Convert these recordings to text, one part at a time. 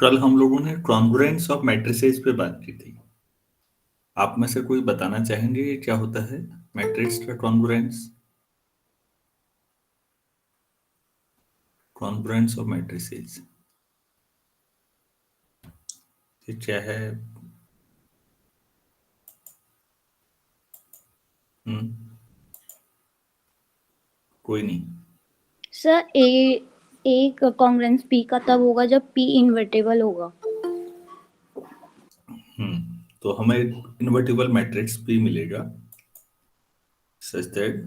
कल हम लोगों ने कॉन्ग्रुएंस ऑफ मैट्रिसेस पे बात की थी। आप में से कोई बताना चाहेंगे ये क्या होता है? मैट्रिक्स का कॉन्ग्रुएंस, कॉन्ग्रुएंस ऑफ मैट्रिसेस ये क्या है? हम्म, कोई नहीं। सर एक कॉन्ग्रुएंस पी का तब होगा जब पी इन्वर्टेबल होगा। तो हमें इन्वर्टिबल मैट्रिक्स पी मिलेगा such that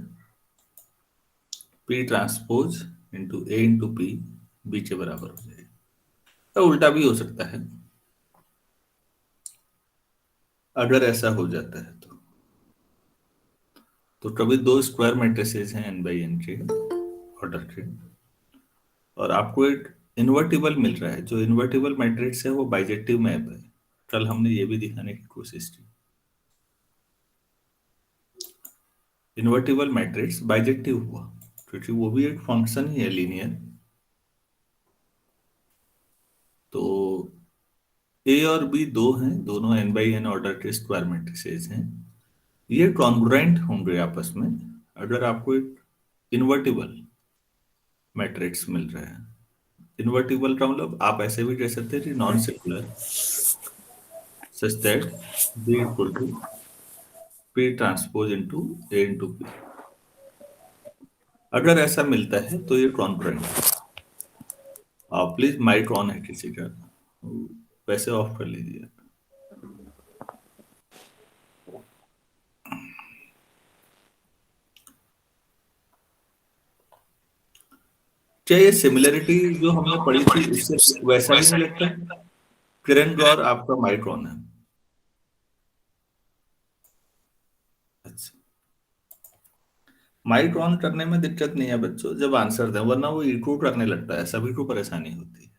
P transpose into A into P B के बराबर हो जाएगा। तो उल्टा भी हो सकता है अगर ऐसा हो जाता है तो कभी दो स्क्वायर मैट्रिसेस हैं n बाई n के ऑर्डर के, और आपको एक इन्वर्टिबल मिल रहा है। जो इन्वर्टिबल मैट्रिक्स है वो बाइजेक्टिव मैप है। कल हमने ये भी दिखाने की कोशिश की। इन्वर्टिबल मैट्रिक्स बाइजेक्टिव हुआ क्योंकि वो भी एक फंक्शन ही है लीनियर। तो ए और बी दो हैं, दोनों n बाई n ऑर्डर के स्क्वायर मैट्रिसेस हैं। ये कॉन्ग्रुएंट होंगे आपस में अगर आपको एक इन्वर्टिबल मैट्रिक्स मिल रहा है। इन्वर्टिबल का मतलब आप ऐसे भी कह सकते हैं कि non singular such that B equal to P transpose into A into P. अगर ऐसा मिलता है तो ये कॉन्ग्रुएंट है। आप प्लीज माइक ऑन है किसी का, वैसे ऑफ कर लीजिए। क्या ये सिमिलरिटी जो हमने पढ़ी थी उससे वैसा ही नहीं लगता? किरण गौर आपका माइक ऑन है। अच्छा, माइक ऑन करने में दिक्कत नहीं है बच्चों जब आंसर दें, वरना वो इको करने लगता है, सभी को परेशानी होती है,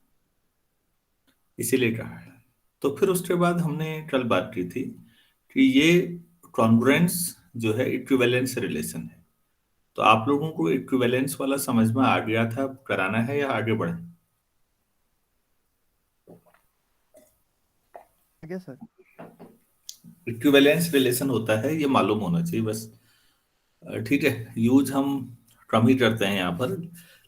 इसीलिए कहा है। तो फिर उसके बाद हमने कल बात की थी कि ये कॉन्ग्रुएंस जो है इक्विवेलेंस रिलेशन है। तो आप लोगों को इक्विवेलेंस वाला समझ में आ गया था, कराना है या आगे बढ़े? क्या सर? इक्विवेलेंस रिलेशन होता है ये मालूम होना चाहिए बस। ठीक है, यूज हम कम ही करते हैं यहाँ पर,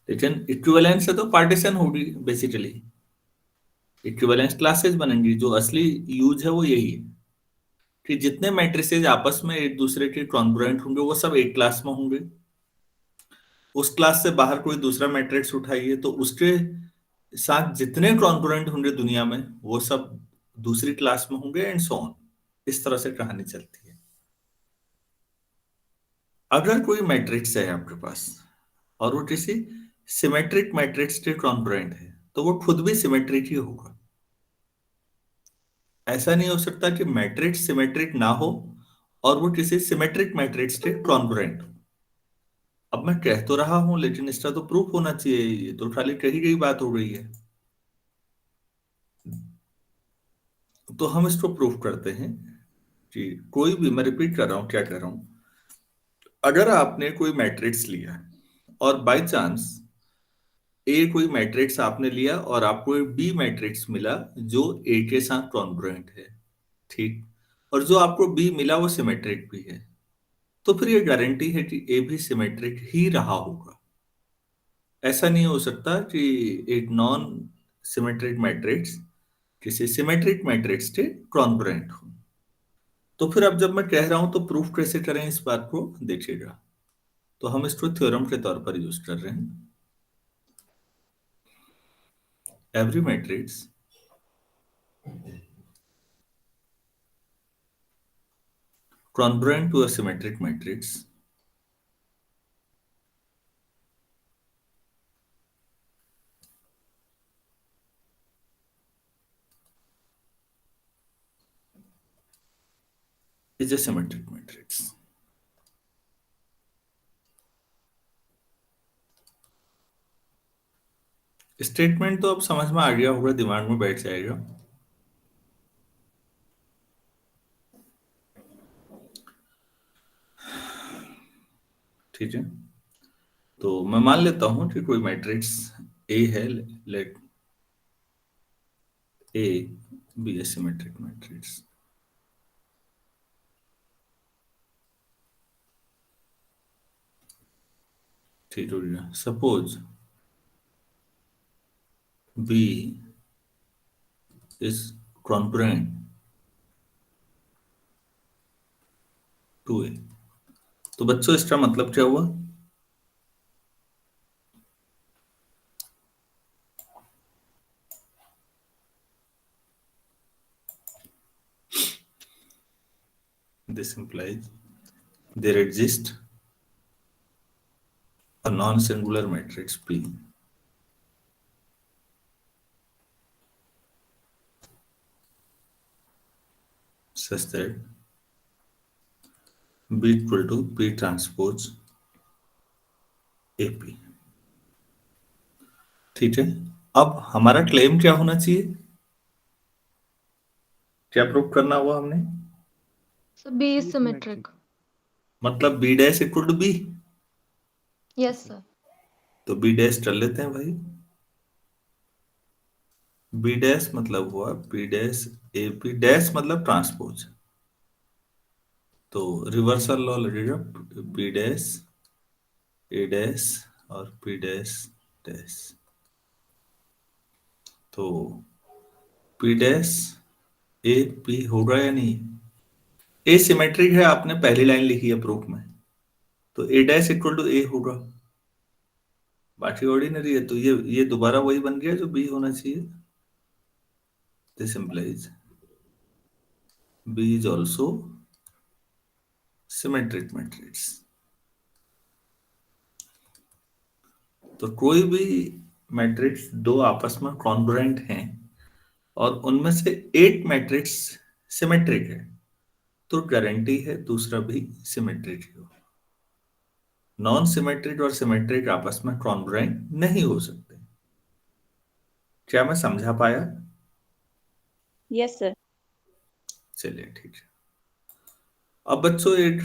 लेकिन इक्विवेलेंस से तो पार्टीशन होगी बेसिकली। इक्विवेलेंस क्लासेस बनेंगी, जो असली यूज है वो यही है कि जितने मैट्रिसेज आपस में एक दूसरे के कॉन्ग्रुएंट होंगे वो सब एक क्लास में होंगे। उस क्लास से बाहर कोई दूसरा मैट्रिक्स उठाइए तो उसके साथ जितने कॉन्ग्रुएंट होंगे दुनिया में वो सब दूसरी क्लास में होंगे एंड सो ऑन। इस तरह से कहानी चलती है। अगर कोई मैट्रिक्स है आपके पास और वो किसी सिमेट्रिक मैट्रिक्स के कॉन्ग्रुएंट है तो वो खुद भी सिमेट्रिक ही होगा। ऐसा नहीं हो सकता कि मैट्रिक्स सिमेट्रिक ना हो और वो किसी सिमेट्रिक मैट्रिक्स के कॉन्ग्रुएंट हो। अब मैं कह तो रहा हूं लेकिन इसका तो प्रूफ होना चाहिए, ये तो खाली कही गई बात हो गई है। तो हम इसको प्रूफ करते हैं कि कोई भी, मैं रिपीट कर रहा हूं क्या कर रहा हूं, अगर आपने कोई मैट्रिक्स लिया और बाय चांस ए कोई मैट्रिक्स आपने लिया और आपको एक बी मैट्रिक्स मिला जो ए के साथ कॉन्ग्रुएंट है, ठीक, और जो आपको बी मिला वो सिमेट्रिक भी है, तो फिर ये गारंटी है कि ए भी सिमेट्रिक ही रहा होगा। ऐसा नहीं हो सकता कि एक नॉन सिमेट्रिक मैट्रिक्स किसी सिमेट्रिक मैट्रिक्स के कॉन्ग्रुएंट हो। तो फिर अब जब मैं कह रहा हूं तो प्रूफ कैसे करें इस बात को देखिएगा। तो हम इसको थ्योरम के तौर पर यूज कर रहे हैं। Every matrix congruent to a symmetric matrix is a symmetric matrix. Statement तो अब समझ में आ गया होगा, दिमाग में बैठ जाएगा। ठीक है, तो मैं मान लेता हूं कि कोई मैट्रिक्स ए है, late A be a symmetric matrix. ठीक हो गया. Suppose B is congruent to A. तो बच्चों इसका मतलब क्या हुआ? This implies there exists a non-singular matrix P such that B equal to P transpose AP. ठीक है. अब हमारा क्लेम क्या होना चाहिए? क्या प्रूव करना हुआ हमने? So B is symmetric. मतलब B dash equal to B. Yes, sir. तो B डैश कर लेते हैं भाई. B डैश मतलब हुआ P डैश AP डैश मतलब ट्रांसपोज. तो रिवर्सल लॉ लगेगा. P डैश A डैश और P डैश डैश. तो P डैश A P होगा या नहीं? ए सिमेट्रिक है, आपने पहली लाइन लिखी है प्रूफ में, तो ए डैश इक्वल टू ए होगा. बाकी ऑर्डिनरी है, तो ये दोबारा वही बन गया जो बी होना चाहिए. This implies B is also symmetric matrix. तो कोई भी मैट्रिक्स दो आपस में कॉन्ग्रुएंट हैं और उनमें से एक मैट्रिक्स सिमेट्रिक है, तो गारंटी है दूसरा भी सिमेट्रिक हो. नॉन सिमेट्रिक और सिमेट्रिक आपस में कॉन्ग्रुएंट नहीं हो सकते. क्या मैं समझा पाया? Yes sir. चलिए ठीक है. अब बच्चों एक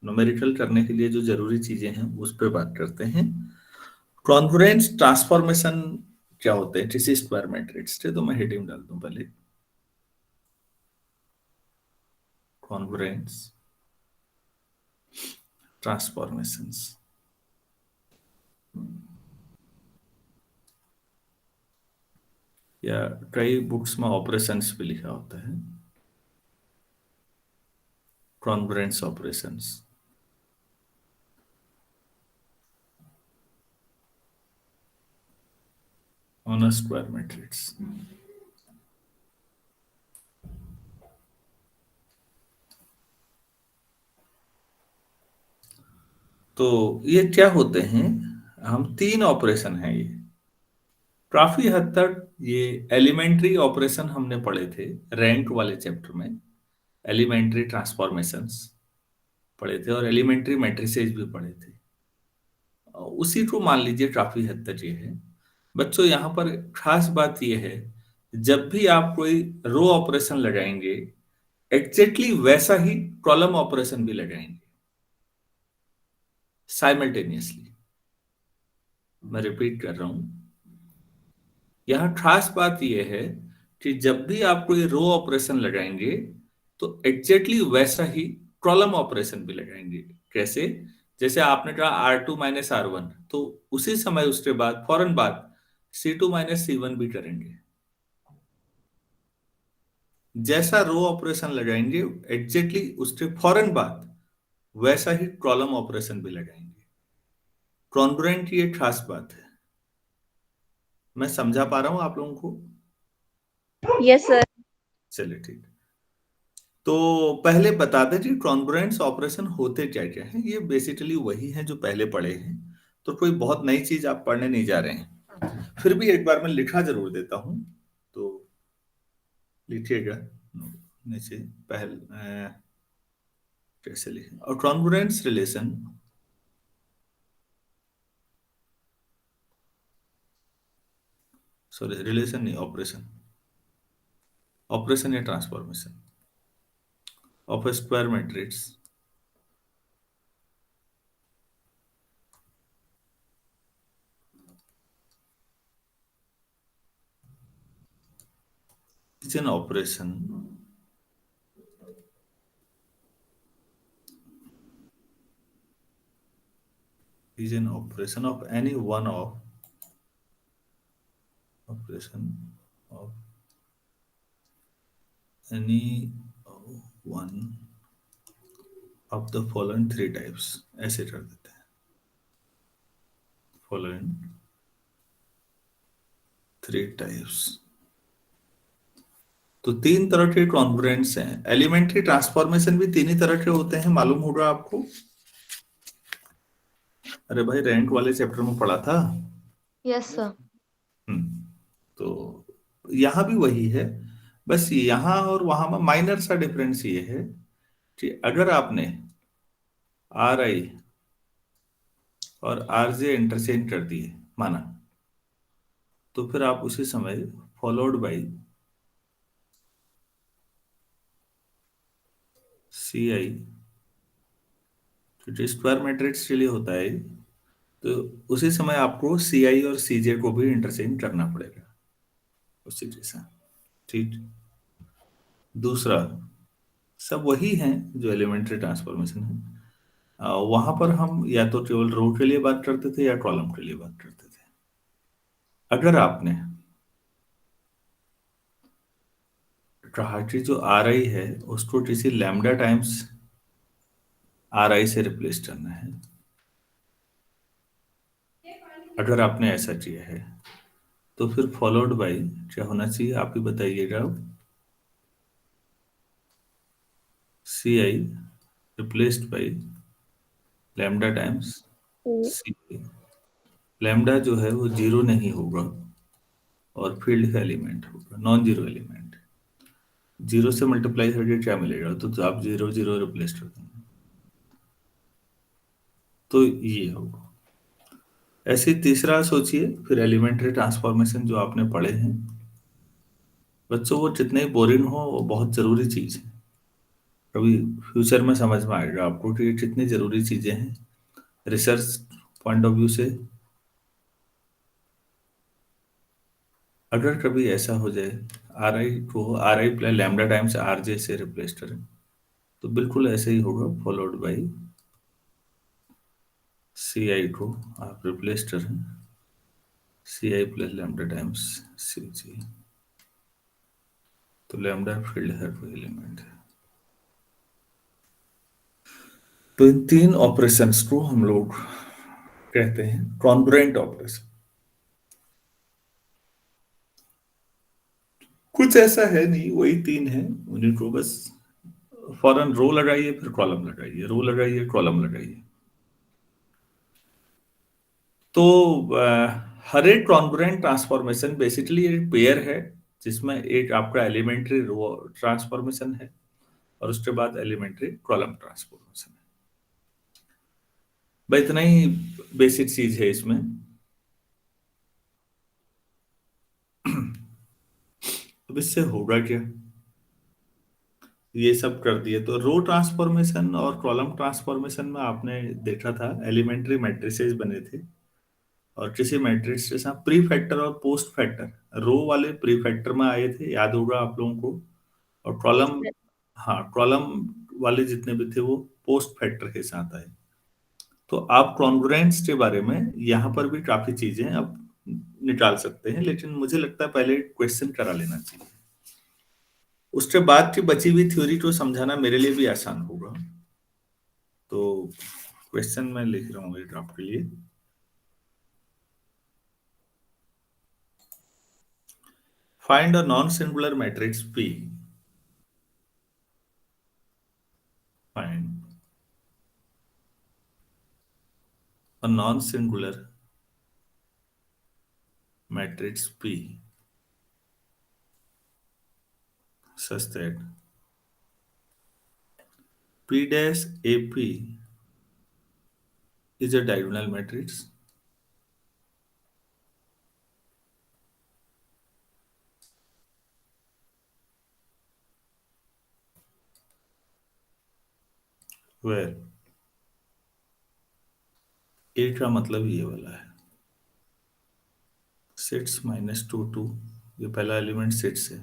न्यूमेरिकल करने के लिए जो जरूरी चीजें हैं उस पर बात करते हैं. कॉन्ग्रुएंस ट्रांसफॉर्मेशन क्या होते हैं किसी स्क्वायर मैट्रिक्स के? तो मैं हेडिंग डाल दूं पहले. Congruence transformations. या कई बुक्स में ऑपरेशंस भी लिखा होता है. Congruence operations. On a square matrix. तो ये क्या होते हैं? हम तीन ऑपरेशन हैं ये. काफी हद तक ये एलिमेंट्री ऑपरेशन हमने पढ़े थे रैंक वाले चैप्टर में. एलिमेंट्री ट्रांसफॉर्मेशंस पढ़े थे और एलिमेंट्री मैट्रिसेस भी पढ़े थे. उसी को मान लीजिए काफी हद तक ये है. बच्चों यहाँ पर खास बात ये है, जब भी आप कोई रो ऑपरेशन लगाएंगे एग्जैक्टली वैसा ही कॉलम ऑपरेशन भी लगाएंगे साइमल्टेनियसली. मैं रिपीट कर रहा हूं. यहाँ खास बात यह है कि जब भी आप कोई रो ऑपरेशन लगाएंगे तो एग्जैक्टली वैसा ही कॉलम ऑपरेशन भी लगाएंगे. कैसे? जैसे आपने कहा R2 - R1, तो उसी समय उसके बाद फौरन बाद C2 - C1 भी करेंगे. जैसा रो ऑपरेशन लगाएंगे एग्जैक्टली उसके फौरन बाद वैसा ही कॉलम ऑपरेशन भी लगाएंगे. कॉन्ग्रुएंट की एक खास बात है. मैं समझा पा रहा हूं आप लोगों को? Yes sir. चलिए ठीक. तो पहले बता दें कि कॉन्ग्रुएंस ऑपरेशन होते क्या क्या हैं. ये बेसिकली वही हैं जो पहले पढ़े हैं, तो कोई बहुत नई चीज आप पढ़ने नहीं जा रहे हैं. फिर भी एक बार मैं लिखा जरूर देता हूं, तो लिखिएगा नीचे. पहले कैसे लिखें? और कॉन्ग्रुएंस रिलेशन सॉरी रिलेशन नहीं, ऑपरेशन. ऑपरेशन या transformation of a square matrix is an operation of any one of operation of any one of the following three types, ऐसे कर देते हैं, following three types। तो तीन तरह के कॉन्ग्रुएंट्स हैं। एलिमेंट्री ट्रांसफॉर्मेशन भी तीन ही तरह के होते हैं, मालूम होगा आपको। अरे भाई, रैंक वाले चैप्टर में पढ़ा था। Yes, sir. तो यहाँ भी वही है, बस यहाँ और वहां में माइनर सा डिफरेंस ये है कि अगर आपने आर आई और आर जे इंटरचेंज कर दिए माना, तो फिर आप उसी समय फॉलोड बाई सी आई, जो स्क्वायर मैट्रिक्स के लिए होता है, तो उसी समय आपको सी आई और सी जे को भी इंटरचेंज करना पड़ेगा उसी जैसा। ठीक। दूसरा, सब वही हैं जो एलिमेंट्री ट्रांसफॉर्मेशन है। वहां पर हम या तो केवल रो के लिए बात करते थे या कॉलम के लिए बात करते थे। अगर आपने कहा कि जो आर आई है उसको किसी लैम्डा टाइम्स आर आई से रिप्लेस करना है, अगर आपने ऐसा किया है, तो फिर फॉलोड बाई क्या होना चाहिए, आप ही बताइएगा। C I replaced by lambda times C. Lambda जो है वो जीरो नहीं होगा और फील्ड का एलिमेंट होगा, नॉन जीरो एलिमेंट। जीरो से मल्टीप्लाई करके क्या मिलेगा, तो आप जीरो जीरो रिप्लेस कर देंगे, तो ये होगा। ऐसे ही तीसरा सोचिए, फिर एलिमेंट्री ट्रांसफॉर्मेशन जो आपने पढ़े हैं बच्चों, वो जितने बोरिंग हो वो बहुत जरूरी चीज है। कभी फ्यूचर में समझ में आएगा आपको कि ये कितनी जरूरी चीजें हैं रिसर्च पॉइंट ऑफ व्यू से। अगर कभी ऐसा हो जाए आर आई को are I plus lambda times R J से रिप्लेस करें, तो बिल्कुल ऐसे ही होगा, फॉलोड बाई सी आई को आप रिप्लेस करें सी आई प्लस लैम्डा टाइम्स सी जी, तो लैम्डा फील्ड है कोई एलिमेंट है। तो इन तीन ऑपरेशंस को हम लोग कहते हैं कॉन्ग्रुएंट ऑपरेशन। कुछ ऐसा है नहीं, वही तीन है, उन्हीं को बस फौरन रो लगाइए, फिर कॉलम लगाइए, रो लगाइए, कॉलम लगाइए। तो हर एक कॉन्ग्रुएंट ट्रांसफॉर्मेशन बेसिकली एक पेयर है, जिसमें एक आपका एलिमेंट्री रो ट्रांसफॉर्मेशन है और उसके बाद एलिमेंट्री कॉलम ट्रांसफॉर्मेशन है। बस इतना ही बेसिक चीज है इसमें। अब इससे होगा क्या, ये सब कर दिए तो रो ट्रांसफॉर्मेशन और कॉलम ट्रांसफॉर्मेशन में आपने देखा था एलिमेंट्री मैट्रिसेस बने थे, और किसी मैट्रिक्स के साथ प्री फैक्टर और पोस्ट फैक्टर, रो वाले प्री फैक्टर में आए थे, याद होगा आप लोगों को, और कॉलम, हाँ, कॉलम वाले जितने भी थे वो पोस्ट फैक्टर के साथ आए। तो आप कॉन्ग्रुएंट्स के बारे में यहाँ पर भी काफी चीजें आप निकाल सकते हैं, लेकिन मुझे लगता है पहले क्वेश्चन करा लेना चाहिए, उसके बाद की बची हुई थ्योरी को समझाना मेरे लिए भी आसान होगा। तो क्वेश्चन मैं लिख रहा हूँ एक आपके लिए। Find a non singular matrix P। Find a non singular matrix P such that P dash AP is a diagonal matrix where A का मतलब ये वाला है, सिक्स माइनस टू टू, ये पहला एलिमेंट सिक्स है,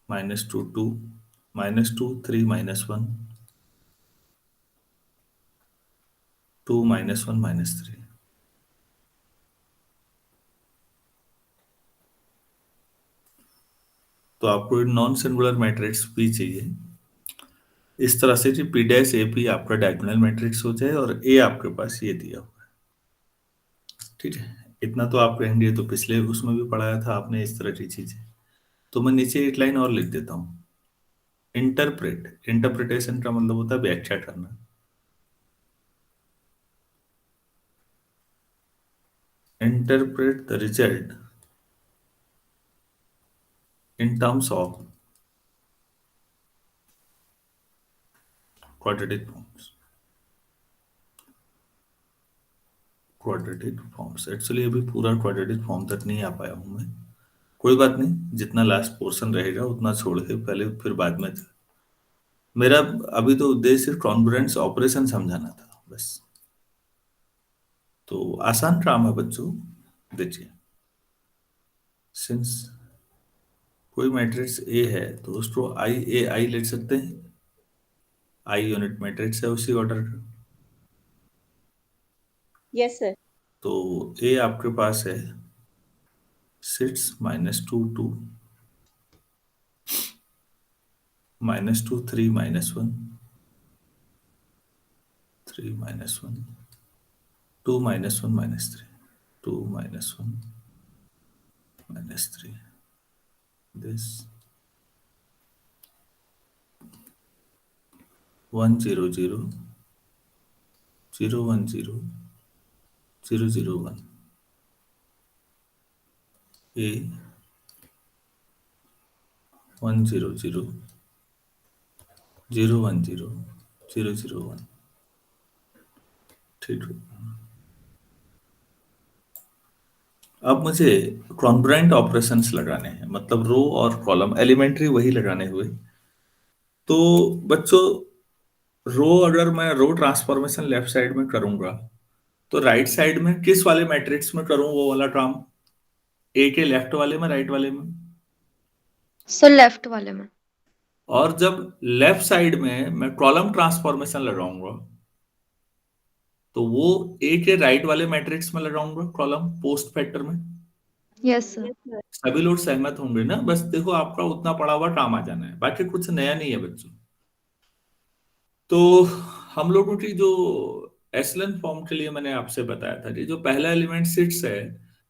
-2 2, -2 3 -1 2 -1 -3। तो आपको एक नॉन सिंगुलर मैट्रिक्स भी चाहिए। इस तरह से G P dash A P आपका डायगोनल मैट्रिक्स हो जाए और ए आपके पास ये दिया हुआ है। ठीक है, इतना तो आप कहेंगे, तो पिछले उसमें भी पढ़ाया था आपने इस तरह की चीजें। तो मैं नीचे एक लाइन और लिख देता हूँ। इंटरप्रिटेशन का मतलब होता है व्याख्या करना। Interpret the result in terms of quadratic forms। Quadratic forms actually अभी पूरा क्वाड्रेटिक फॉर्म तक नहीं आ पाया हूं मैं। कोई बात नहीं, जितना लास्ट पोर्शन रहेगा उतना छोड़ के पहले फिर बाद में था। मेरा अभी तो उद्देश्य सिर्फ कॉन्ग्रुएंस ऑपरेशन समझाना था बस। तो आसान काम है बच्चों। देखिए, सिंस कोई मैट्रिक्स ए है तो उसको आई ए आई लिख सकते हैं। आई यूनिट मैट्रिक्स है उसी ऑर्डर का। Yes sir. तो ए आपके पास है 6 -2 2 -2 3 -1 3 -1 2 -1 -3 2 -1 -3 this 1 0 0 0 1 0 0 0 1 a 1 0 0 0 1 0 0 0 1। ठीक है, अब मुझे कॉन्ग्रुएंट ऑपरेशंस लगाने हैं, मतलब रो और कॉलम एलिमेंट्री वही लगाने हुए। तो बच्चों, रो अगर मैं रो ट्रांसफॉर्मेशन लेफ्ट साइड में करूंगा तो राइट साइड में किस वाले मैट्रिक्स में करूं वो वाला काम? ए के लेफ्ट वाले में, राइट वाले में? सर लेफ्ट वाले में। और जब लेफ्ट साइड में मैं कॉलम ट्रांसफॉर्मेशन लगाऊंगा तो वो ए के राइट वाले मैट्रिक्स में लगाऊंगा कॉलम पोस्ट फैक्टर में। Yes sir. Yes sir. सभी लोग सहमत होंगे ना? बस देखो, आपका उतना पड़ा हुआ काम आ जाना है, बाकी कुछ नया नहीं है बच्चों। तो हम लोगों की जो एशलन फॉर्म के लिए मैंने आपसे बताया था कि जो पहला एलिमेंट 6 है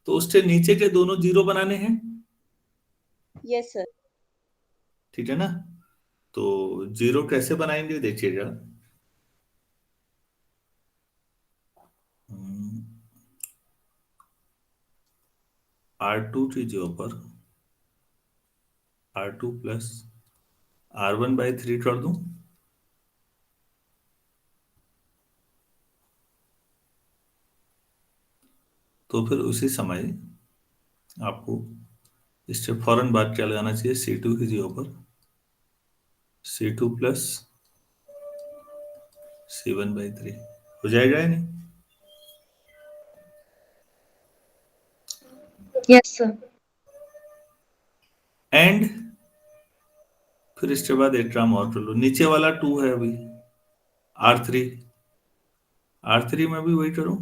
तो उसके नीचे के दोनों जीरो बनाने हैं। Yes sir. ठीक है ना? तो जीरो कैसे बनाएंगे देखिएगा। R2 की जगह पर R2 प्लस R1/3 कर दूं तो फिर उसी समय आपको इससे फौरन बात क्या लगाना चाहिए, C2 की जगह पर C2 प्लस C1/3 हो जाएगा या नहीं? Yes sir. एंड फिर इसके बाद एक काम और कर लो, नीचे वाला 2 है अभी R3, R3 में भी वही करूं।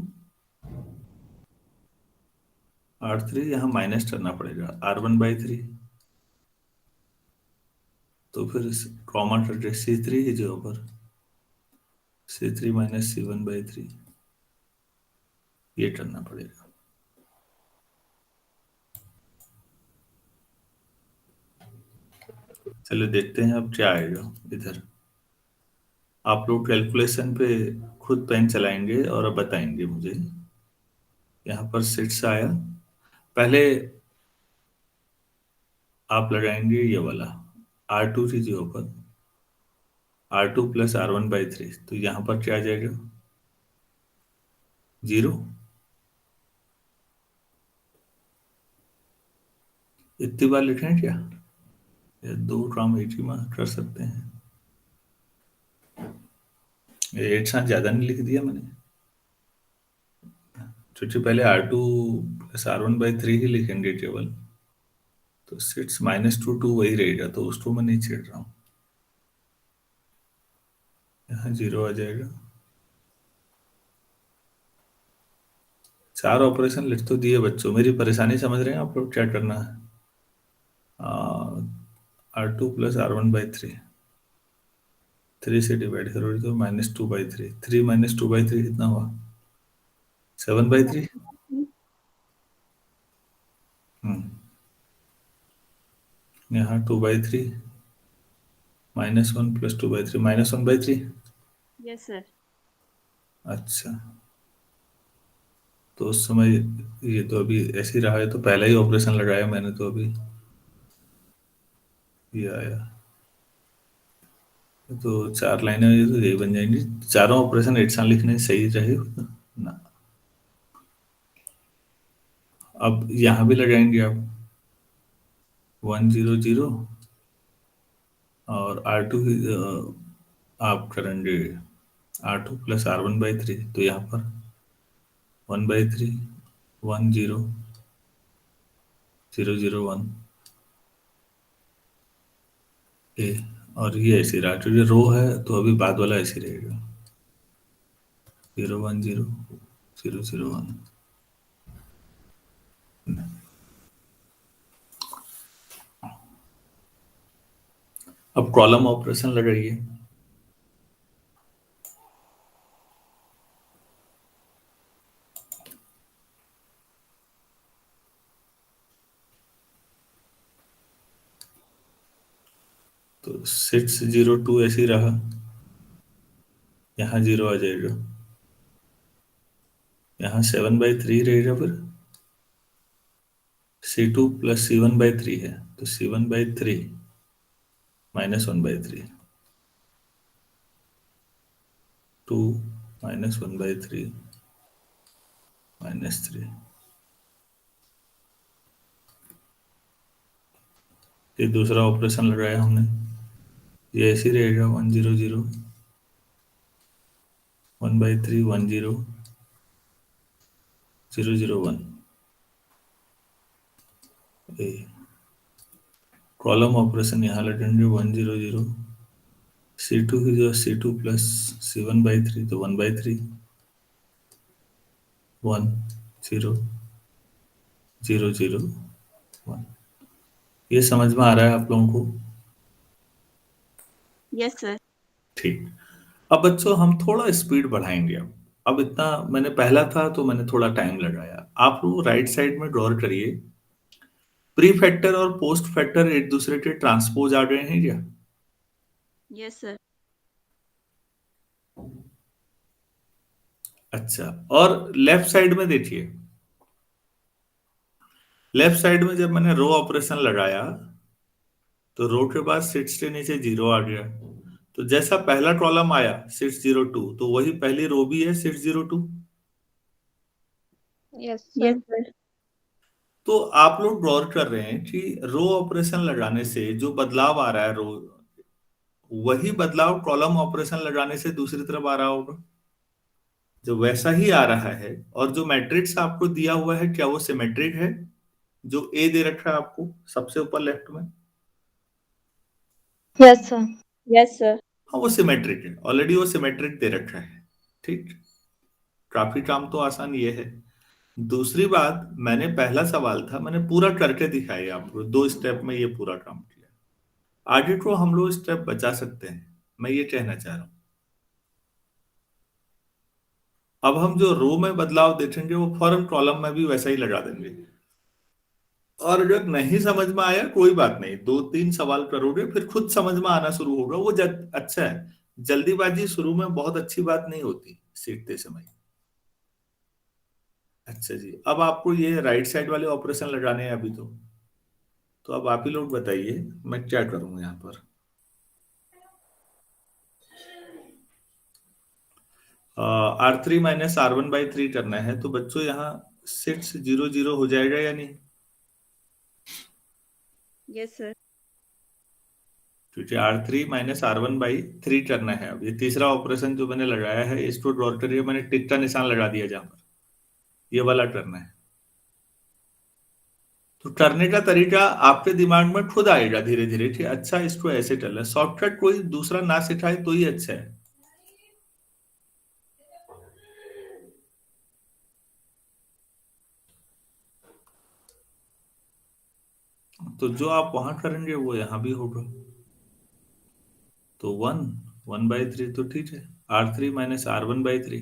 R3 यहाँ माइनस करना पड़ेगा R1/3, तो फिर कॉमा करके C3 की जगह पर C3 माइनस C1/3 ये करना पड़ेगा। चलिए देखते हैं अब क्या आएगा इधर। आप लोग कैलकुलेशन पे खुद पेन चलाएंगे और अब बताएंगे मुझे। यहाँ पर 6 आया, पहले आप लगाएंगे ये वाला R2 की जगह पर R2 प्लस R1/3, तो यहाँ पर क्या आ जाएगा? 0। इतनी बार लिखें क्या? ये दो काम एक ही में कर सकते हैं। ये एक साथ ज्यादा नहीं लिख दिया मैंने, क्योंकि पहले R2 प्लस R1/3 ही लिखेंगे केवल, तो 6 -2 वही रहेगा, तो उसको मैं नहीं छेड़ रहा हूँ। यहाँ 0 आ जाएगा। 4 ऑपरेशन लिख तो दिए बच्चों, मेरी परेशानी समझ रहे हैं आप लोग क्या करना है? R2 + R1/3, 3 से डिवाइड करोगे तो -2/3, 3 - 2/3 कितना हुआ? 7/3। यहाँ 2/3 -1 + 2/3 -1/3। Yes, sir. अच्छा, तो उस समय ये तो अभी ऐसे ही रहा है, तो पहला ही ऑपरेशन लगाया मैंने, तो अभी ये आया। तो 4 लाइनें ये तो यही बन जाएंगी। चारों ऑपरेशन एक साथ लिखने सही रहे ना। अब यहाँ भी लगाएंगे आप 1 0 0, और R2 आप करेंगे R2 + R1/3, तो यहाँ पर 1/3 1 0 0 0 1 ए। और ये ऐसे रहा, क्योंकि रो है तो अभी बाद वाला ऐसे रहेगा, 0 1 0 0 0 1। अब कॉलम ऑपरेशन लगाइए। तो 6 0 2 ऐसे ही रहा, यहाँ 0 आ जाएगा, यहाँ 7/3 रहेगा, फिर C2 + C1/3 है, तो C1/3 -1/3, 2 -1/3 -3। ये दूसरा ऑपरेशन लगाया हमने, ये ऐसे ही रहेगा, 1 0 0 1/3 1 0 0 0 1 ए। कॉलम ऑपरेशन यहाँ लगेंगे 1 0 0, C2 की जो C2 + C1/3, तो 1/3 1 0 0 0 1। ये समझ में आ रहा है आप लोगों को? Yes, sir. ठीक। अब बच्चों हम थोड़ा स्पीड बढ़ाएंगे। अब इतना मैंने पहला था तो मैंने थोड़ा टाइम लगाया। आप लोग राइट साइड में गौर करिए, प्री फैक्टर और पोस्ट फैक्टर एक दूसरे के ट्रांसपोज आ गए हैं क्या? Yes, sir. अच्छा, और लेफ्ट साइड में देखिए, लेफ्ट साइड में जब मैंने रो ऑपरेशन लगाया तो रो के बाद 6 के नीचे 0 आ गया, तो जैसा पहला कॉलम आया 6 0 2, तो वही पहली रो भी है 6 0 2। Yes, Yes, sir. sir. तो आप लोग गौर कर रहे हैं कि रो ऑपरेशन लगाने से जो बदलाव आ रहा है रो, वही बदलाव कॉलम ऑपरेशन लगाने से दूसरी तरफ आ रहा होगा, जो वैसा ही आ रहा है। और जो मैट्रिक्स आपको दिया हुआ है, क्या वो सिमेट्रिक है? जो ए दे रखा है आपको सबसे ऊपर लेफ्ट में, Yes, sir. Yes, sir. हाँ वो सिमेट्रिक है, ऑलरेडी वो सिमेट्रिक दे रखा है। ठीक, काफी काम तो आसान ये है। दूसरी बात, मैंने पहला सवाल था, मैंने पूरा करके दिखाया आपको, 2 स्टेप में ये पूरा काम किया। आगे को हम लोग स्टेप बचा सकते हैं, मैं ये कहना चाह रहा हूं। अब हम जो रो में बदलाव देखेंगे वो फौरन कॉलम में भी वैसा ही लगा देंगे। और अगर नहीं समझ में आया कोई बात नहीं, 2 3 सवाल करोगे फिर खुद समझ में आना शुरू होगा, वो अच्छा है। जल्दीबाजी शुरू में बहुत अच्छी बात नहीं होती सीखते समय। अच्छा जी, अब आपको ये राइट साइड वाले ऑपरेशन लगाने हैं अभी, तो अब आप ही लोग बताइए मैं क्या करूं यहाँ पर। R3 - R1/3 करना है, तो बच्चों यहाँ 6 0 0 हो जाएगा या नहीं? Yes, sir. क्योंकि R3 - R1/3 करना है। अब ये तीसरा ऑपरेशन जो मैंने लगाया है, इसको ड्रॉ करिए, मैंने टिक का निशान लगा दिया जहां पर, ये वाला करना है। तो करने का तरीका आपके दिमाग में खुद आएगा धीरे धीरे कि अच्छा इसको ऐसे चलना है। शॉर्टकट कोई दूसरा ना सिखाए तो ही अच्छा है। तो जो आप वहां करेंगे वो यहां भी होगा। तो 1/3 तो ठीक है। R3 माइनस R1/3,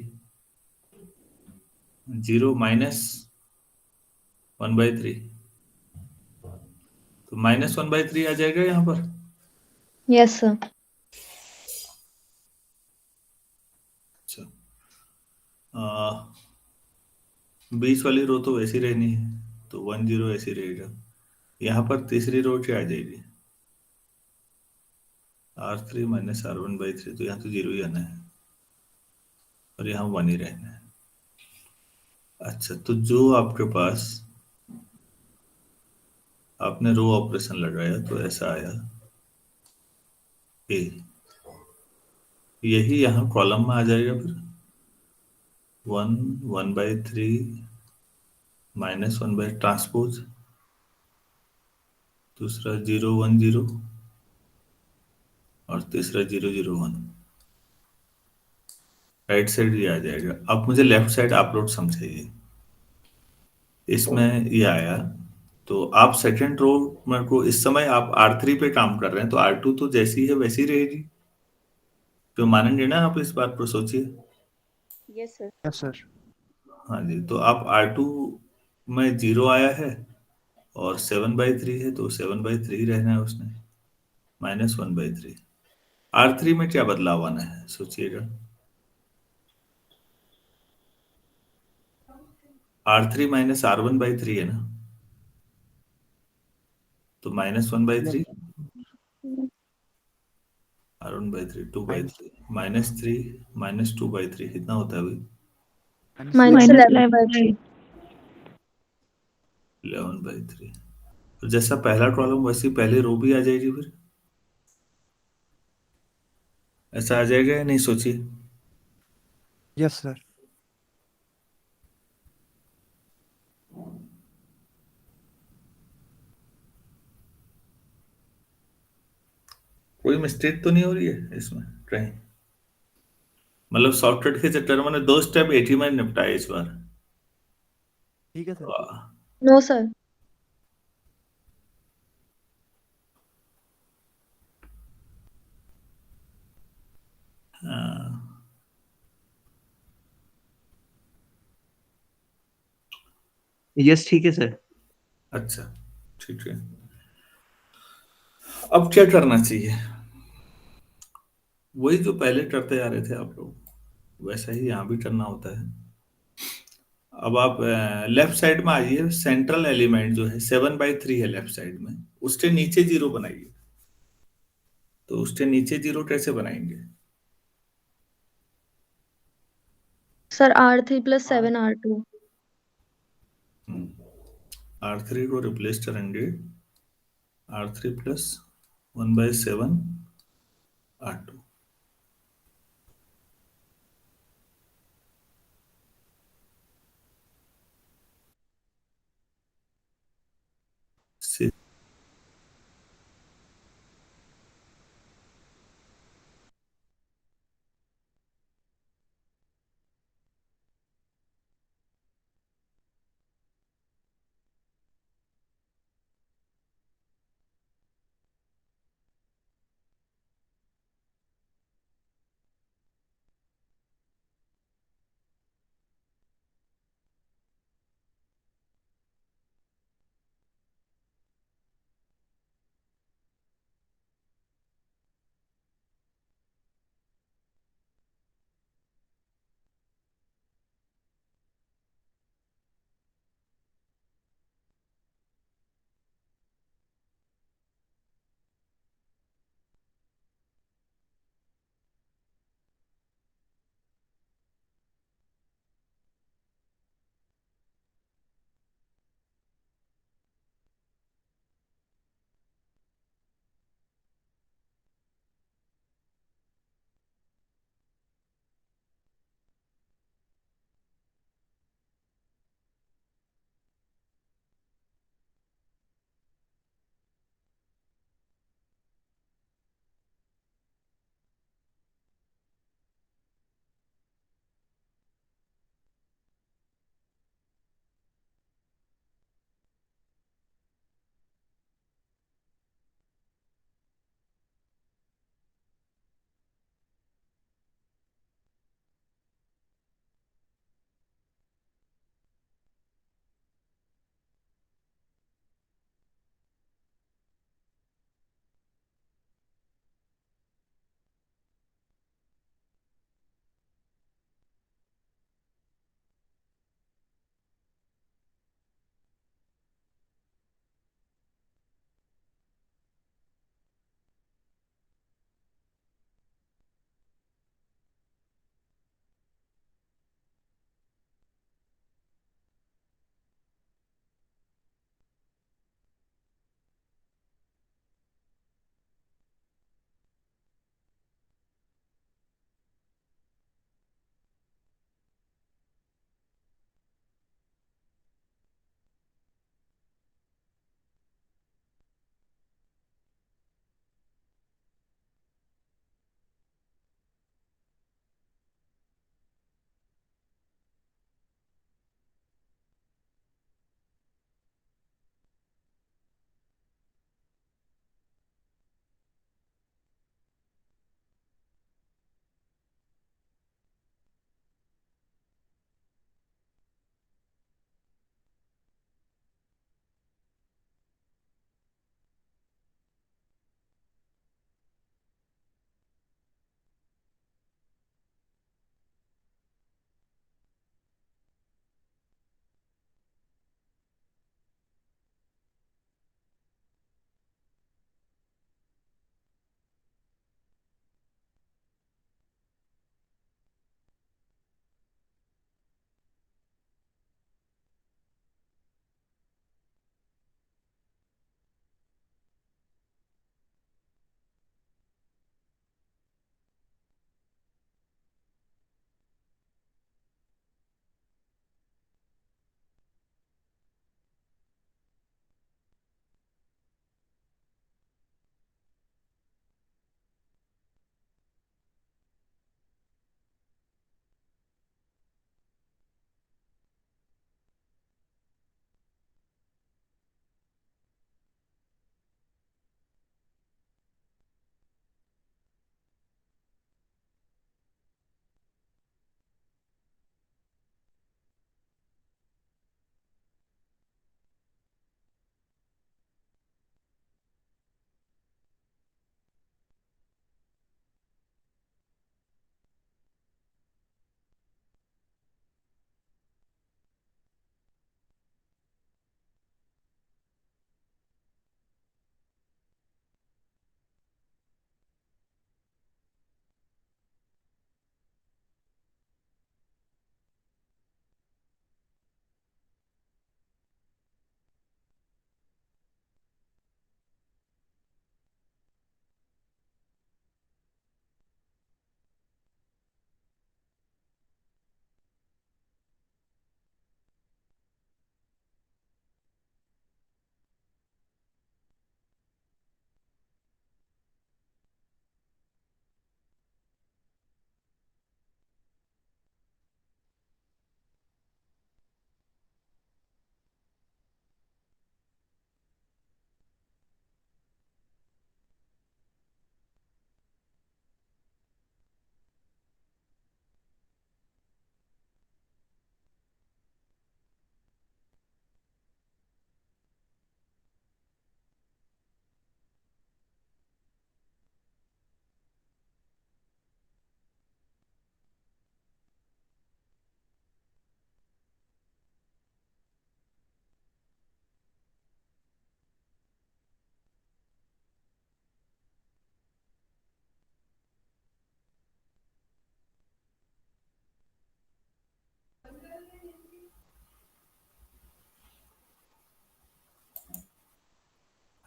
0 माइनस 1/3, तो -1/3 आ जाएगा यहाँ पर। Yes, sir. अच्छा, बीच वाली रो तो वैसी रहनी है, तो 1 0 ऐसी रहेगा। यहाँ पर तीसरी रो क्या आ जाएगी? R3 माइनस R1/3, तो यहाँ तो 0 ही आना है और यहाँ 1 ही रहना है। अच्छा, तो जो आपके पास आपने रो ऑपरेशन लगाया तो ऐसा आया ए, यही यहाँ कॉलम में आ जाएगा फिर 1/3 -1 ट्रांसपोज, दूसरा 0 1 0 और तीसरा 0 0 1। राइट साइड ये आ जाएगा। अब मुझे लेफ्ट साइड आप लोग समझाइए। इसमें ये आया, तो आप सेकंड रो में को इस समय आप R3 पे काम कर रहे हैं, तो R2 तो जैसी है वैसी रहेगी। तो मानेंगे ना आप? इस बात पर सोचिए। Yes, sir. Yes, sir. हाँ जी, तो आप R2 में 0 आया है और 7/3 है, तो 7/3 रहना है उसने, -1/3। R3 में क्या बदलाव आना है सोचिएगा। R3 माइनस R1/3 है ना, तो -1/3, R1/3 Minus 2/3, -3 -2/3 कितना होता है अभी? Minus -11. 11/3. 11/3। तो जैसा पहला कॉलम वैसी पहली रो भी आ जाएगी फिर। ऐसा आ जाएगा या नहीं, सोचिए। Yes, sir. कोई मिस्टेक तो नहीं हो रही है इसमें कहीं? मतलब शॉर्टकट के चक्कर में मैंने 2 स्टेप एक ही में निपटाए इस बार। ठीक है सर. वाह। No, sir. हाँ, यस ठीक है सर। अच्छा, ठीक है। अब क्या करना चाहिए? वही जो पहले करते आ रहे थे आप लोग, वैसा ही यहाँ भी करना होता है। अब आप लेफ्ट साइड में आइए। सेंट्रल एलिमेंट जो है 7/3 है लेफ्ट साइड में, उसके नीचे 0 बनाइए। तो उसके नीचे 0 कैसे बनाएंगे? Sir, R3 plus 7 R2. R3 को रिप्लेस करेंगे R3 प्लस 1/7 R2।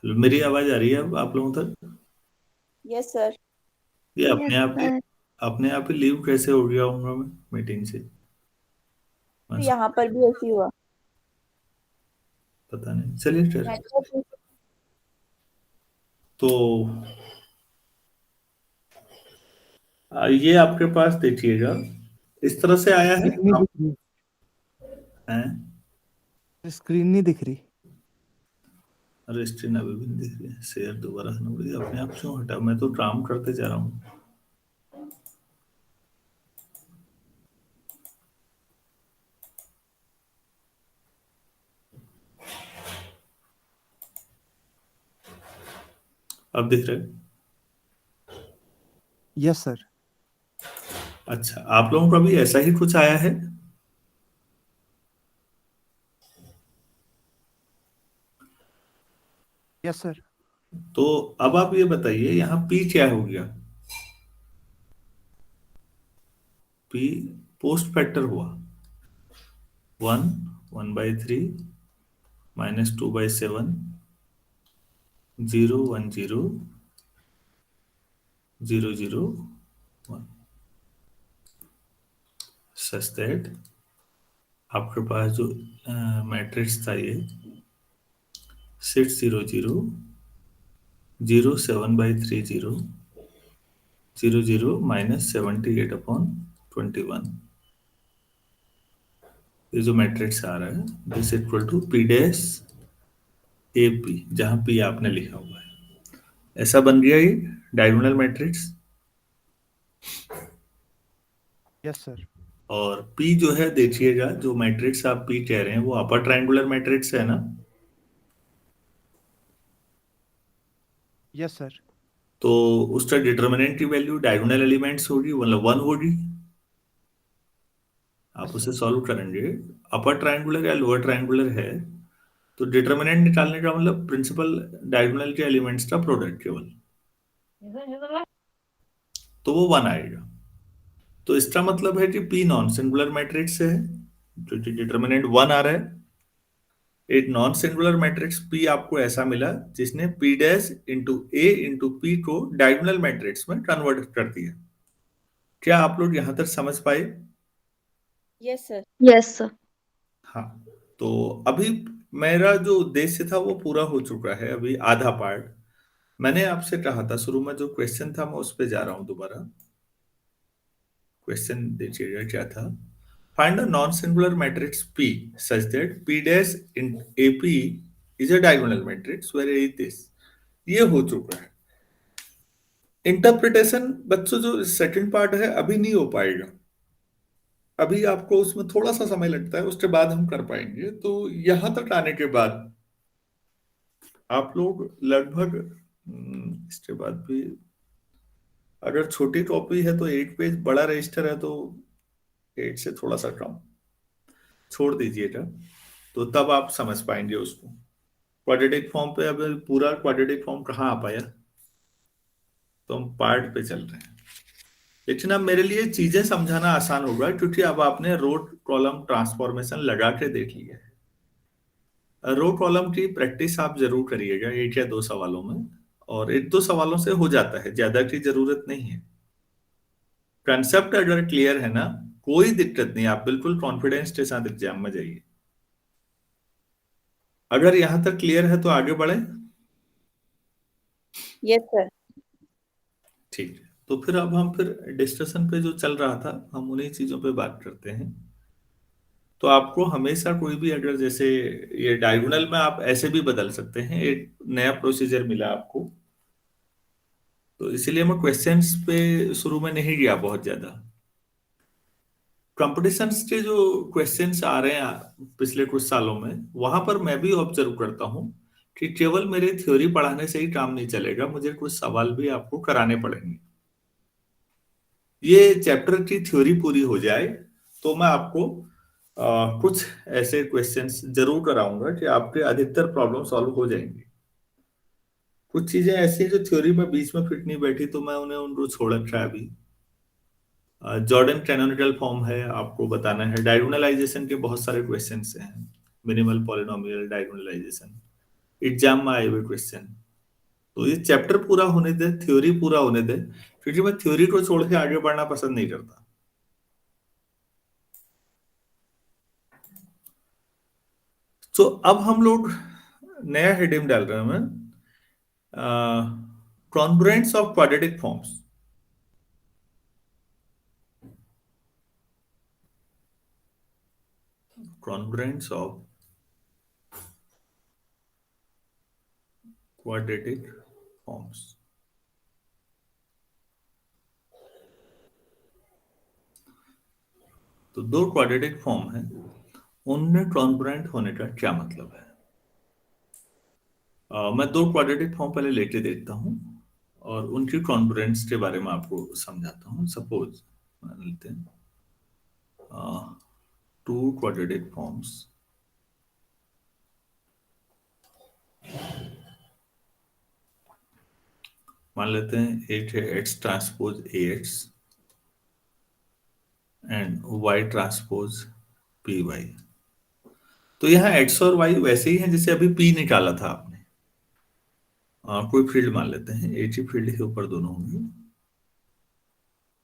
मेरी आवाज आ रही है अब आप लोगों तक? Yes sir. ये यस सर। अपने आप ही लीव कैसे हो गया हूँ मैं मीटिंग से? यहाँ पर भी ऐसी हुआ। पता नहीं, चलिए फिर। नेटवर्क। तो ये आपके पास देखिएगा, इस तरह से आया है। स्क्रीन नहीं आप दिख रही। हैं? स्क्रीन नहीं दिख रही। अरे स्क्रीन अभी भी नहीं दिख रही है। शेयर दोबारा करना पड़ेगा। अपने आप क्यों हटा? मैं तो काम करते जा रहा हूँ। अब दिख रहा है? Yes sir. अच्छा, आप लोगों का भी ऐसा ही कुछ आया है? Yes sir. तो अब आप ये बताइए, यहाँ पी क्या हो गया? पी पोस्ट फैक्टर हुआ 1/3 -2/7 0 1 0 0 0 1 सच दैट आपके पास जो मैट्रिक्स था ये 6 0 0 0 7/3 0 0 0 -78/21, ये जो मैट्रिक्स आ रहा है this equal to P dash A P, जहां पी आपने लिखा हुआ है, ऐसा बन गया ये डायगोनल मैट्रिक्स। Yes sir. और पी जो है देखिएगा, जो मैट्रिक्स आप पी कह रहे हैं वो अपर ट्रायंगुलर मैट्रिक्स है ना? Yes sir. तो उसका डिटर्मिनेंट की वैल्यू डायगोनल एलिमेंट्स होगी, मतलब 1 होगी। आप Yes, उसे sir. सॉल्व करेंगे, अपर ट्रायंगुलर या लोअर ट्रायंगुलर है, तो डिटर्मिनेंट निकालने का मतलब प्रिंसिपल डायगोनल के एलिमेंट्स का प्रोडक्ट केवल, तो वो 1 आएगा। तो इसका मतलब है कि पी नॉन सिंगुलर मैट्रिक्स है, क्योंकि डिटर्मिनेंट 1 आ रहा है। एक नॉन सिंगुलर मैट्रिक्स पी आपको ऐसा मिला जिसने P dash into A into P को डायगोनल मैट्रिक्स में कन्वर्ट कर दिया। क्या आप लोग यहां तक समझ पाए? Yes sir. Yes sir. हाँ। तो अभी मेरा जो उद्देश्य था वो पूरा हो चुका है, अभी आधा पार्ट। मैंने आपसे कहा था शुरू में, जो क्वेश्चन था मैं उस पर जा रहा हूं दोबारा। क्वेश्चन देखिएगा क्या था। Find a non singular matrix P such that P dash in AP is a diagonal matrix where A is this। ये हो चुका है। इंटरप्रिटेशन बच्चों जो सेकंड पार्ट है अभी नहीं हो पाएगा, अभी आपको उसमें थोड़ा सा समय लगता है, उसके बाद हम कर पाएंगे। तो यहां तक आने के बाद आप लोग लगभग इसके बाद भी, अगर छोटी कॉपी है तो 8 पेज, बड़ा रजिस्टर है तो 8 से थोड़ा सा कम छोड़ दीजिएगा, तो तब आप समझ पाएंगे उसको। क्वाड्रेटिक फॉर्म पे अब पूरा क्वाड्रेटिक फॉर्म कहाँ आ पाया, तो हम पार्ट पे चल रहे हैं। लेकिन अब मेरे लिए चीजें समझाना आसान होगा, क्योंकि अब आपने रो कॉलम ट्रांसफॉर्मेशन लगा के देख लिया है। रो कॉलम की प्रैक्टिस आप जरूर करिएगा 1 या 2 सवालों में, और 1-2 सवालों से हो जाता है, ज्यादा की जरूरत नहीं है। कंसेप्ट अगर क्लियर है ना, कोई दिक्कत नहीं, आप बिल्कुल कॉन्फिडेंस के साथ एग्जाम में जाइए। अगर यहां तक क्लियर है तो आगे बढ़े। Yes sir. ठीक है, तो फिर अब हम फिर डिस्कशन पे जो चल रहा था हम उन्हीं चीजों पे बात करते हैं। तो आपको हमेशा कोई भी, अगर जैसे ये डायगोनल में आप ऐसे भी बदल सकते हैं, एक नया प्रोसीजर मिला आपको, तो इसीलिए मैं क्वेश्चंस पे शुरू में नहीं गया बहुत ज्यादा। कंपटीशंस के जो क्वेश्चंस आ रहे हैं पिछले कुछ सालों में, वहां पर मैं भी ऑब्जर्व करता हूं कि केवल मेरे थ्योरी पढ़ाने से ही काम नहीं चलेगा, मुझे कुछ सवाल भी आपको कराने पड़ेंगे। ये चैप्टर की थ्योरी पूरी हो जाए तो मैं आपको कुछ ऐसे क्वेश्चंस जरूर कराऊंगा कि आपके अधिकतर प्रॉब्लम सॉल्व हो जाएंगे। कुछ चीजें ऐसी हैं जो थ्योरी में बीच में फिट नहीं बैठी, तो मैं उन्हें उनको छोड़ रखा है अभी। जॉर्डन कैनोनिकल फॉर्म है, आपको बताना है। डायगोनलाइजेशन के बहुत सारे क्वेश्चंस हैं, मिनिमल पॉलिनोमियल डायगोनलाइजेशन, एग्जाम में आए हुए क्वेश्चन। तो ये चैप्टर पूरा होने दे, थ्योरी पूरा होने दे, क्योंकि मैं थ्योरी को छोड़ के आगे बढ़ना पसंद नहीं करता। तो अब हम लोग नया हेडिंग डाल रहे हैं, congruence of quadratic forms. Congruence of quadratic forms. तो दो क्वाड्रेटिक फॉर्म है, उनमें कॉन्ग्रुएंट होने का क्या मतलब है? मैं दो क्वाड्रेटिक फॉर्म पहले लेके देखता हूं और उनकी कॉन्ग्रुएंस के बारे में आपको समझाता हूं। सपोज मान लेते हैं टू क्वाड्रेटिक फॉर्म्स, मान लेते हैं एक है X transpose A X and Y transpose P Y. तो यहाँ एक्स और वाई वैसे ही हैं जैसे अभी पी निकाला था आपने। कोई फील्ड मान लेते हैं, एक ही फील्ड के ऊपर दोनों होंगे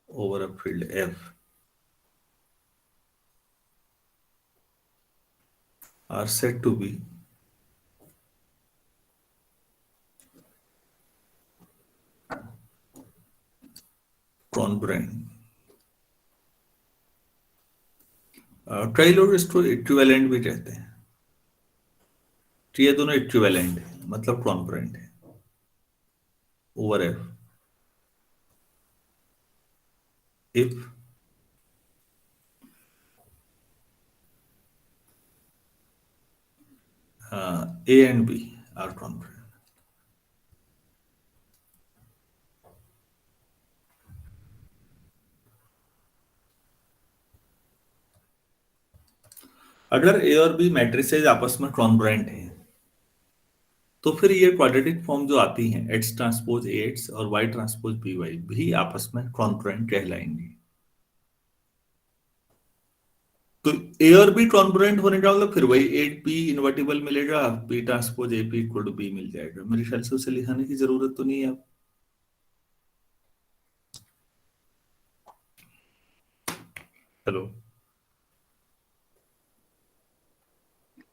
over a field F are said to be congruent. कई लोग इसको इक्विवेलेंट भी कहते हैं। तो ये दोनों इक्विवेलेंट है, मतलब कॉन्ग्रुएंट है over F if A and B are congruent. अगर A और B मैट्रिसेज आपस में कॉन्ग्रुएंट हैं, तो फिर ये क्वाड्रेटिक फॉर्म जो आती हैं X ट्रांसपोज AX और Y ट्रांसपोज BY भी आपस में कॉन्ग्रुएंट कहलाएंगी। तो A और B कॉन्ग्रुएंट होने का मतलब फिर वही 8P इनवर्टिबल मिलेगा, P transpose AP equal to B मिल जाएगा। मेरे ख्याल से उसे लिखाने की जरूरत तो नहीं है अब। Hello,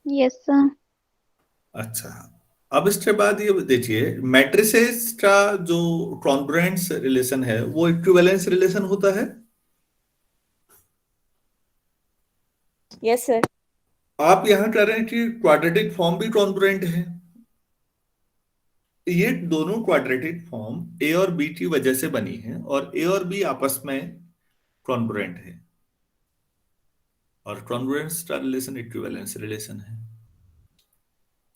yes sir. अच्छा। अब इसके बाद ये देखिए, मैट्रिसेस का जो कॉन्ग्रुएंस रिलेशन है वो इक्विवेलेंस रिलेशन होता है। Yes sir. आप यहां कह रहे हैं कि क्वाड्रेटिक फॉर्म भी कॉन्ग्रुएंट है। ये दोनों क्वाड्रेटिक फॉर्म ए और बी की वजह से बनी है और ए और बी आपस में कॉन्ग्रुएंट है, और कॉन्ग्रुएंस का रिलेशन इक्विवेलेंस रिलेशन है।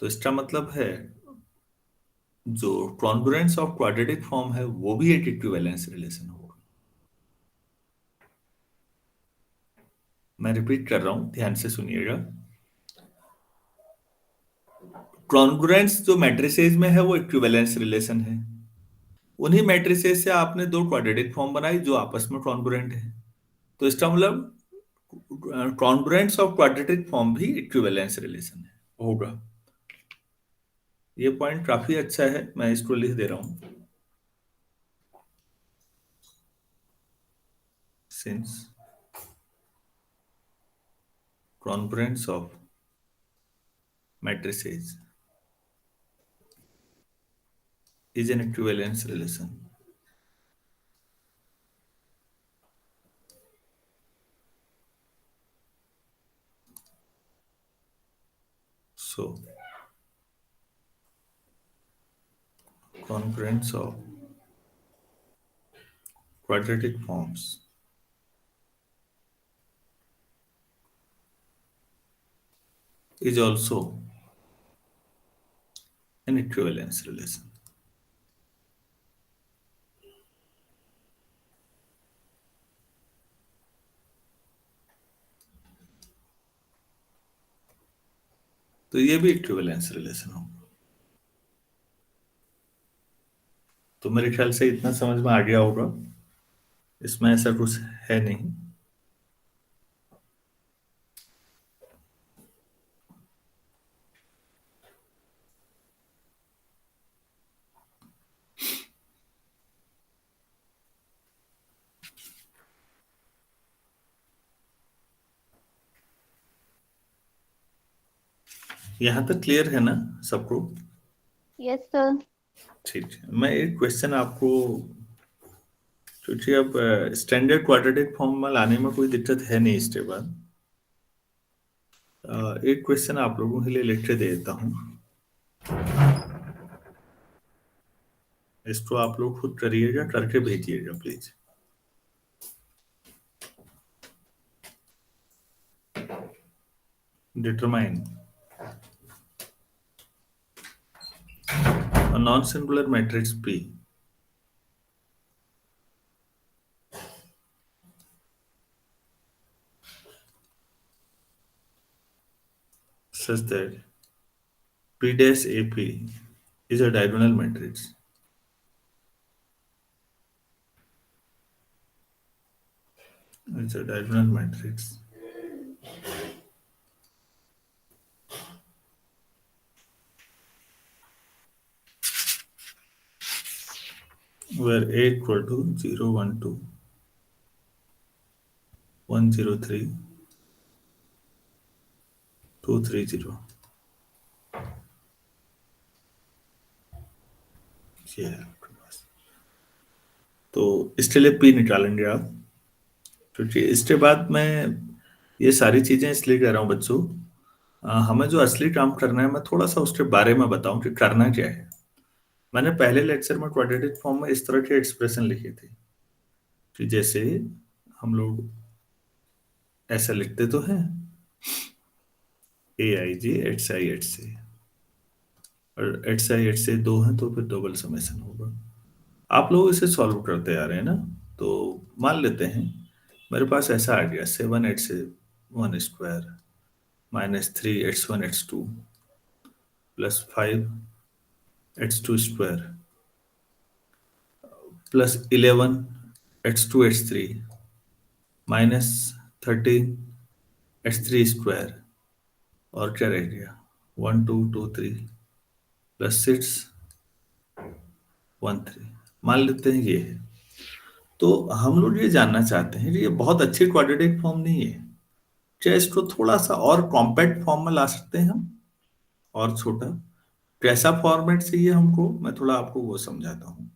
तो इसका मतलब है जो कॉन्ग्रुएंस ऑफ क्वाड्रेटिक फॉर्म है वो भी एक इक्विवेलेंस रिलेशन होगा। मैं रिपीट कर रहा हूं, ध्यान से सुनिएगा। कॉन्ग्रुएंस जो मैट्रिसेज में है वो इक्विवेलेंस रिलेशन है। उन्हीं मैट्रिसेज से आपने दो क्वाड्रेटिक फॉर्म बनाई जो आपस में कॉन्ग्रुएंट है। तो इसका मतलब कॉन्ग्रुएंस ऑफ क्वाड्रेटिक फॉर्म भी इक्विवेलेंस रिलेशन है होगा। ये पॉइंट काफी अच्छा है, मैं इसको लिख दे रहा हूं। Since congruence of matrices is an equivalence relation. So, congruence of quadratic forms is also an equivalence relation. तो ये भी इक्विवेलेंस रिलेशन होगा। तो मेरे ख्याल से इतना समझ में आ गया होगा, इसमें ऐसा कुछ है नहीं। यहाँ तक क्लियर है ना सबको? Yes sir. ठीक है, मैं एक क्वेश्चन आपको, क्योंकि अब स्टैंडर्ड क्वाड्रेटिक फॉर्म में लाने में कोई दिक्कत है नहीं इसके बाद, एक क्वेश्चन आप लोगों के लिए लिख के दे देता हूँ। इसको आप लोग खुद करिएगा, करके भेजिएगा please. Determine a non-singular matrix P such that P dash AP is a diagonal matrix where A equal to 0, 1, 2, 1, 0, 3, 2, 3, 0। ये है आपके पास। तो इसके लिए P निकालेंगे आप, क्योंकि इसके बाद मैं ये सारी चीजें इसलिए कह रहा हूँ बच्चों, हमें जो असली काम करना है मैं थोड़ा सा उसके बारे में बताऊं कि करना क्या है। मैंने पहले लेक्चर में क्वाड्रेटिक फॉर्म में इस तरह के एक्सप्रेशन लिखे थे कि जैसे हम लोग ऐसा लिखते तो हैं aij xi hc, और xi hc 2 है तो फिर डबल समेशन होगा। आप लोग इसे सॉल्व करते आ रहे हैं ना, तो मान लेते हैं मेरे पास ऐसा आ गया 7x1 square minus 3x1 x2 plus 5x2 square plus 11x2 x3 minus 13x3 square, और क्या रह गया 1 2 2 3 प्लस 6 1 3। मान लेते हैं ये है। तो हम लोग ये जानना चाहते हैं कि ये बहुत अच्छी क्वाड्रेटिक फॉर्म नहीं है, क्या इसको थोड़ा सा और कॉम्पैक्ट फॉर्म में ला सकते हैं हम, और छोटा? कैसा फॉर्मेट चाहिए हमको, मैं थोड़ा आपको वो समझाता हूँ।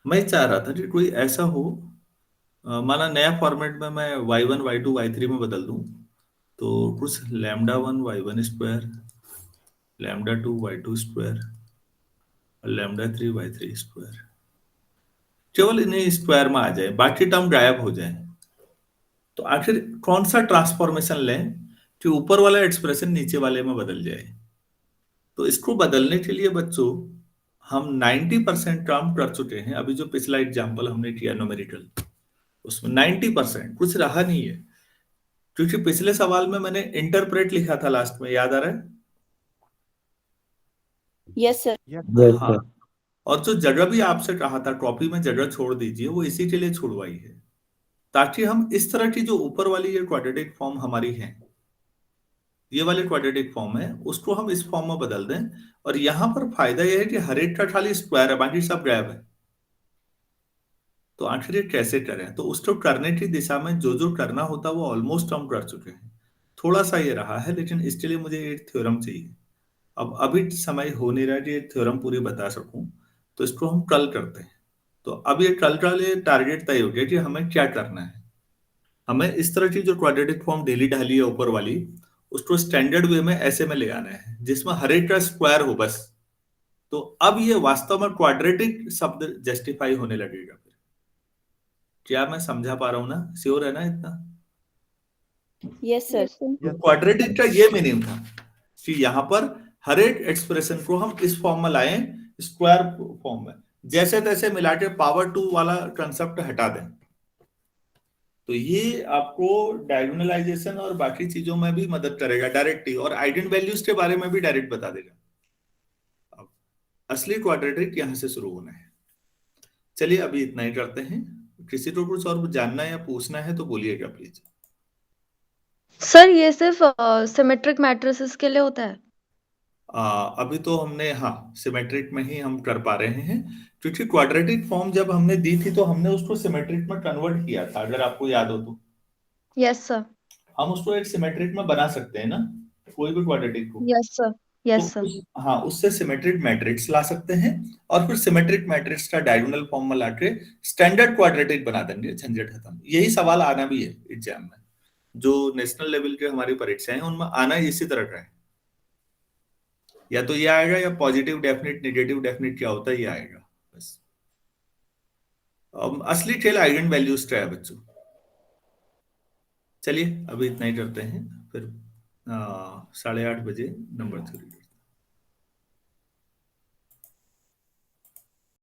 मैं चाह रहा था कि कोई ऐसा हो, माना नया फॉर्मेट में मैं y1 y2 y3 में बदल दूं, तो कुछ λ1 y1 स्क्वायर, λ2 y2 स्क्वायर और λ3 y3 स्क्वायर, केवल इन्हें स्क्वायर में आ जाए, बाकी टर्म गायब हो जाए। तो आखिर कौन सा ट्रांसफॉर्मेशन लें कि ऊपर वाला एक्सप्रेशन नीचे वाले में बदल जाए? तो इसको बदलने के लिए बच्चों हम 90% काम कर चुके हैं। अभी जो पिछला एग्जांपल हमने किया न्यूमेरिकल, उसमें 90% कुछ रहा नहीं है, क्योंकि पिछले सवाल में मैंने इंटरप्रेट लिखा था लास्ट में, याद आ रहा है? Yes sir. हाँ, और जो जगह भी आपसे कहा था कॉपी में जगह छोड़ दीजिए, वो इसी के लिए छुड़वाई है, ताकि हम इस तरह की जो ऊपर वाली ये क्वाड्रेटिक फॉर्म हमारी है, ये वाली क्वाड्रेटिक फॉर्म है, उसको हम इस फॉर्म में बदल दें। और यहां पर फायदा यह है कि हर एक का खाली स्क्वायर है, बाकी सब गायब है। तो आखिर ये कैसे करें? तो उसको करने की दिशा में जो जो करना होता वो ऑलमोस्ट हम कर चुके हैं। थोड़ा सा ये रहा है, लेकिन इसके लिए मुझे एक थ्योरम चाहिए। अब अभी समय हो नहीं रहा कि ये थ्योरम पूरी बता सकूं, तो इसको हम कल करते हैं। तो अब ये कल का लिए टारगेट तय हो गया कि हमें क्या करना है। हमें इस तरह की जो क्वाड्रेटिक फॉर्म ढीली ढाली है ऊपर वाली, उसको स्टैंडर्ड वे में ऐसे में ले आना है जिसमें हर एक का स्क्वायर हो बस। तो अब ये वास्तव में क्वाड्रेटिक शब्द जस्टिफाई होने लगेगा। फिर क्या मैं समझा पा रहा हूं ना? श्योर है ना इतना? Yes sir. क्वाड्रेटिक का ये मीनिंग था कि यहाँ पर हर एक एक्सप्रेशन को हम इस फॉर्म में लाएं, स्क्वायर फॉर्म में, जैसे तैसे मिला के पावर 2 वाला कंसेप्ट हटा दें। तो ये आपको डायगोनलाइजेशन और बाकी चीजों में भी मदद करेगा डायरेक्टली, और आइगन वैल्यूज के बारे में भी डायरेक्ट बता देगा। अब असली क्वाड्रेटिक यहां से शुरू होना है। चलिए अभी इतना ही करते हैं। किसी को कुछ और जानना या पूछना है तो बोलिएगा प्लीज। सर ये सिर्फ सिमेट्रिक मैट्रिसेस के लिए होता है? अभी तो हमने हाँ सिमेट्रिक में ही हम कर पा रहे हैं, क्योंकि क्वाड्रेटिक फॉर्म जब हमने दी थी तो हमने उसको सिमेट्रिक में कन्वर्ट किया था, अगर आपको याद हो तो। Yes sir. हम उसको एक सिमेट्रिक में बना सकते हैं ना, कोई भी क्वाड्रेटिक को। Yes sir. तो यस सर। हाँ, उससे सिमेट्रिक मैट्रिक्स ला सकते हैं और फिर सिमेट्रिक मैट्रिक्स का डायगोनल फॉर्म में लाके स्टैंडर्ड क्वाड्रेटिक बना देंगे, झंझट खत्म। यही सवाल आना भी है एग्जाम में, जो नेशनल लेवल के हमारी परीक्षाएं हैं उनमें आना इसी तरह का है। या तो ये आएगा या पॉजिटिव डेफिनेट नेगेटिव डेफिनेट क्या होता है ये आएगा बस। असली खेल आइगन वैल्यूज का है बच्चों। चलिए अभी इतना ही करते हैं, फिर 8:30 बजे नंबर 3।